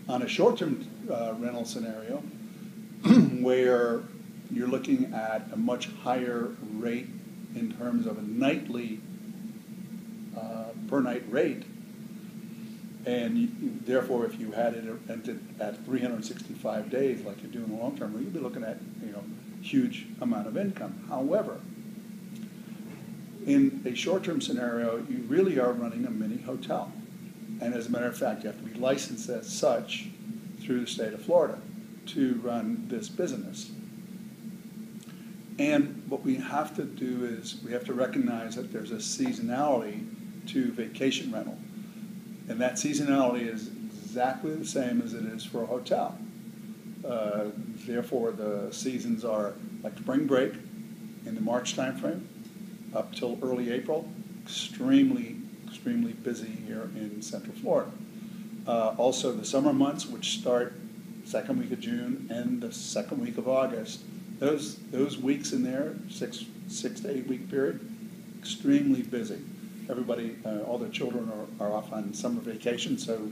On a short-term rental scenario, where you're looking at a much higher rate in terms of a nightly per night rate, and therefore if you had it rented at 365 days like you do in the long term, you'd be looking at huge amount of income. However, in a short-term scenario, you really are running a mini hotel. And as a matter of fact, you have to be licensed as such through the state of Florida to run this business. And what we have to do is we have to recognize that there's a seasonality to vacation rental. And that seasonality is exactly the same as it is for a hotel. Therefore, the seasons are like spring break in the March timeframe up till early April, extremely busy here in Central Florida. Also, the summer months, which start second week of June and the second week of August, those weeks in there, six to 8 week period, extremely busy. Everybody, all the children are off on summer vacation, so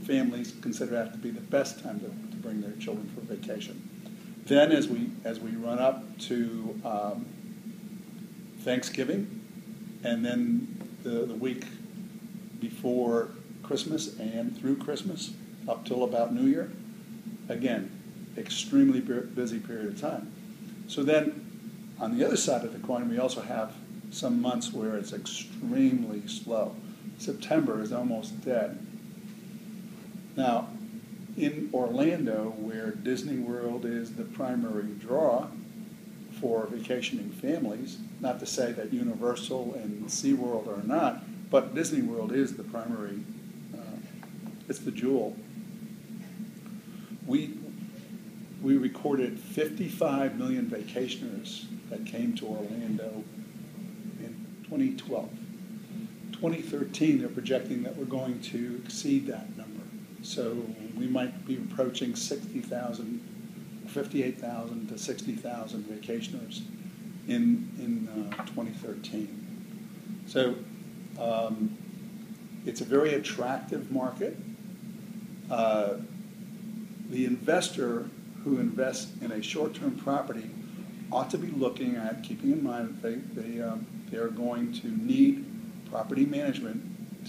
families consider that to be the best time to bring their children for vacation. Then, as we run up to Thanksgiving, and then the week before Christmas and through Christmas up till about New Year, again, extremely busy period of time. So then, on the other side of the coin, we also have some months where it's extremely slow. September is almost dead. Now, in Orlando, where Disney World is the primary draw for vacationing families, not to say that Universal and SeaWorld are not, but Disney World is the primary, it's the jewel. We recorded 55 million vacationers that came to Orlando in 2012. 2013, they're projecting that we're going to exceed that number. So we might be approaching 60,000, 58,000 to 60,000 vacationers in 2013. So it's a very attractive market. The investor who invests in a short-term property ought to be looking at, keeping in mind that they are going to need property management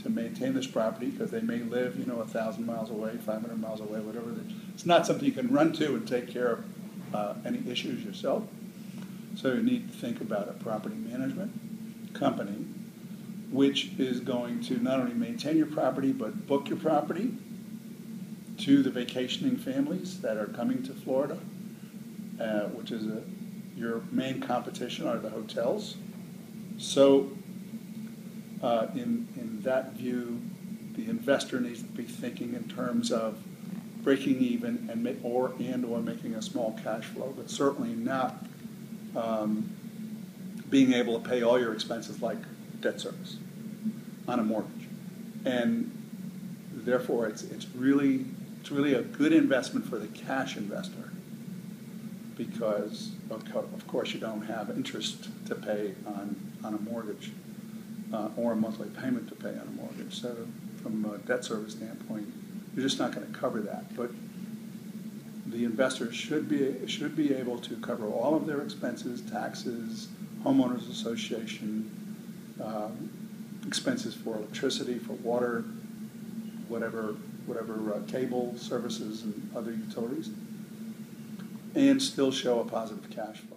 to maintain this property, because they may live 1,000 miles away, 500 miles away, whatever. It's not something you can run to and take care of any issues yourself. So you need to think about a property management company which is going to not only maintain your property but book your property to the vacationing families that are coming to Florida, which is your main competition are the hotels. So in that view, the investor needs to be thinking in terms of breaking even or making a small cash flow, but certainly not being able to pay all your expenses like debt service on a mortgage. And therefore, it's really a good investment for the cash investor, because of course you don't have interest to pay on a mortgage or a monthly payment to pay on a mortgage. So from a debt service standpoint, you're just not going to cover that. But the investor should be able to cover all of their expenses, taxes, homeowners association, expenses for electricity, for water, whatever cable services and other utilities, and still show a positive cash flow.